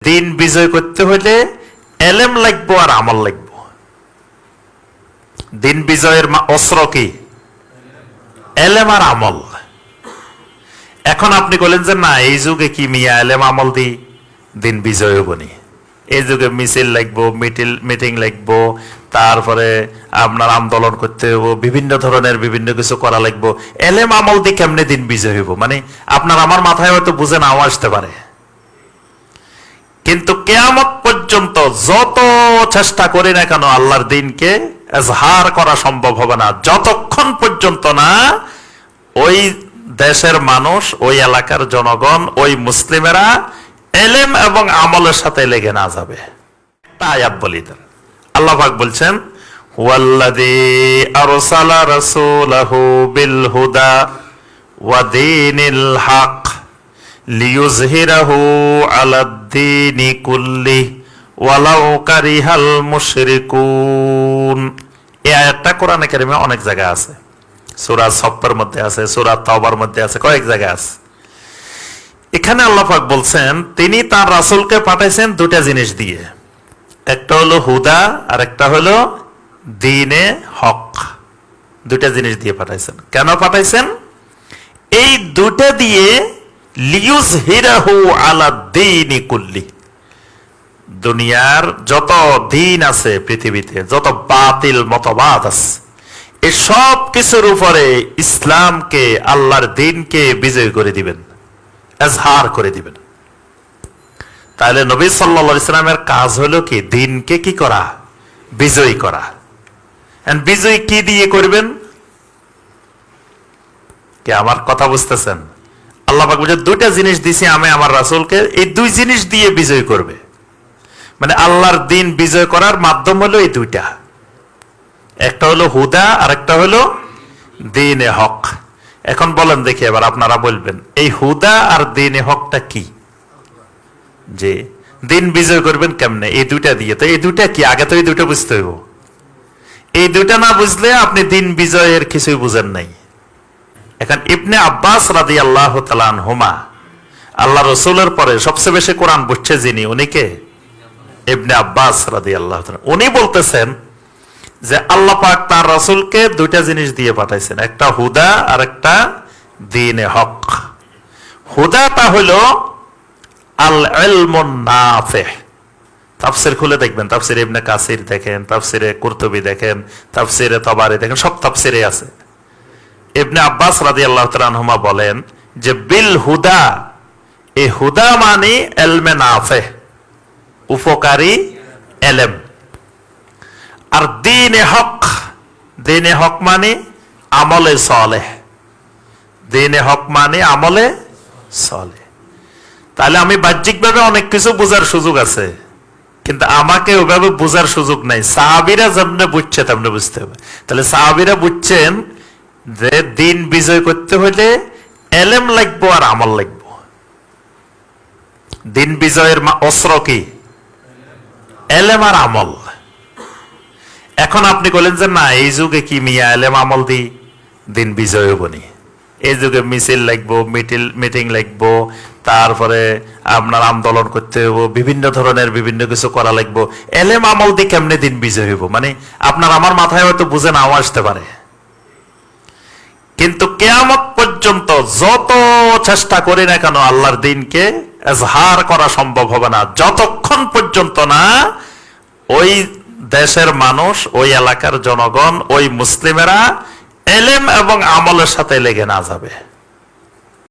দিন বিজয় করতে হলে এলেম লাগবো আর আমল লাগবো। দিন বিজয়ের অস্ত্র কি? এলেম আর আমল। এখন আপনি বলেন যে না, এই যুগে কি মিয়া এলেম আমল দি দিন বিজয় হবনি। এই যুগে মিছিল লাগবো, মিটিং লাগবো, তারপরে আপনার আন্দোলন করতে হইব, বিভিন্ন ধরনের বিভিন্ন কিছু করা লাগবো। এলেম আমল দি কেমনে দিন বিজয় হইব? মানে আপনার আমার মাথায় হয়তো বুঝে নাও আসতে পারে, কিন্তু কিয়ামত পর্যন্ত যত চেষ্টা করি না কেন আল্লাহর দিনকে এজহার করা সম্ভব হবে না, যতক্ষণ পর্যন্ত না ওই দেশের মানুষ, ওই এলাকার জনগণ, ওই মুসলিমেরা এলেম এবং আমলের সাথে লেগে না যাবে। একটা আয়াত বলি দেন, আল্লাহ পাক বলছেন হুয়াল্লাযী আরসালা রাসূলাহু বিল হুদা ওয়া দীনিল হক লিইয়ুযহিরাহু আলাদ-দীনি কুল্লি ওয়ালাউ কারিহাল মুশরিকুন। এই আয়াতটা কোরআনে কারিমে অনেক জায়গায় আছে, সূরা সফফের মধ্যে আছে, সূরা তাওবার মধ্যে আছে, কয়েক জায়গায় আছে। এখানে আল্লাহ পাক বলছেন তিনি তার রাসূলকে পাঠাইছেন দুটা জিনিস দিয়ে, একটা হলো হুদা আর একটা হলো দ্বীনে হক। দুটা জিনিস দিয়ে পাঠাইছেন। কেন পাঠাইছেন? এই দুটা দিয়ে লিইয়ুযহিরাহু আলাদ-দীনি কুল্লি, দুনিয়ার যত দিন আছে পৃথিবীতে, যত বাতিল মতবাদ আছে, এই সব কিছুর উপরে ইসলামকে, আল্লাহর দ্বীনকে বিজয় করে দিবেন, এজহার করে দিবেন। তাহলে নবী সাল্লাল্লাহু আলাইহি সাল্লামের কাজ হলো কি? দ্বীনকে কি করা? বিজয় করা। এন্ড বিজয় কি দিয়ে করবেন? কি আমার কথা বুঝতেছেন? আল্লাহ পাক বলেন দুইটা জিনিস দিছি আমি আমার রাসূলকে, এই দুই জিনিস দিয়ে বিজয় করবে। মানে আল্লাহর দ্বীন বিজয় করার মাধ্যম হলো এই দুইটা, একটা হলো হুদা আর একটা হলো দ্বীনে হক। এখন বলেন দেখি, এবার আপনারা বলবেন এই হুদা আর দ্বীনে হকটা কি? যে দিন বিজয় করবেন কেমনে? এই দুইটা দিয়ে। তো এই দুইটা কি? আগে তো এই দুইটা বুঝতে হইব। এই দুইটা না বুঝলে আপনি দিন বিজয়ের কিছুই বুঝেন নাই। এখন ইবনে আব্বাস রাদিয়াল্লাহু তাআলা আনহুমা, আল্লাহ রাসূলের পরে সবচেয়ে বেশি কোরআন বুঝছে যিনি, উনি কে? ইবনে আব্বাস রাদিয়াল্লাহু তাআলা। উনি বলতেছেন যে আল্লাহ পাক তার রাসূলকে দুইটা জিনিস দিয়ে পাঠাইছেন, একটা হুদা আর একটা দ্বীনে হক। হুদাটা হলো আল ইলমুন নাফিহ। তাফসীর খুলে দেখবেন, তাফসীরে ইবনে কাসির দেখেন, তাফসীরে কুরতুবী দেখেন, তাফসীরে তাবারি দেখেন, সব তাফসীরে আছে। ইবনে আব্বাস রাদিয়াল্লাহু তাআলা আনহুমা বলেন যে বিল হুদা, এই হুদা মানে ইলমে নাফিহ, উপকারী এলেম। আর দ্বীনে হক, দ্বীনে হক মানে আমলে সালেহ, দ্বীনে হক মানে আমলে সালেহ। তাহলে আমি বাহ্যিকভাবে অনেক কিছু বোঝার সুযোগ আছে, কিন্তু আমাকে ওইভাবে বোঝার সুযোগ নাই। সাহাবীরা যেমনে বুঝছে তেমনে বুঝতে হবে। তাহলে সাহাবীরা বুঝছেন যে দিন বিজয় করতে হলে এলেম লাগবো আর আমল লাগবো। দিন বিজয়ের অস্ত্র কি? এলেম আর আমল। এখন আপনি বলেন যে না, এই যুগে কি মিয়া এলেম আমল দি দিন বিজয় হবনি। এই যুগে মিছিল লাগবো, মিটিং লাগবো, তারপরে আপনার আন্দোলন করতে হইব, বিভিন্ন ধরনের বিভিন্ন কিছু করা লাগবো। এলেম আমল দি কেমনে দিন বিজয় হইব? মানে আপনার আমার মাথায় হয়তো বুঝে নাও আসতে পারে, কিন্তু কিয়ামত পর্যন্ত যত চেষ্টা করি না কেন আল্লাহর দ্বীনকে এজহার করা সম্ভব হবে না, যতক্ষণ পর্যন্ত না ওই দেশের মানুষ, ওই এলাকার জনগণ, ওই মুসলিমেরা এলেম এবং আমলের সাথে লেগে না যাবে।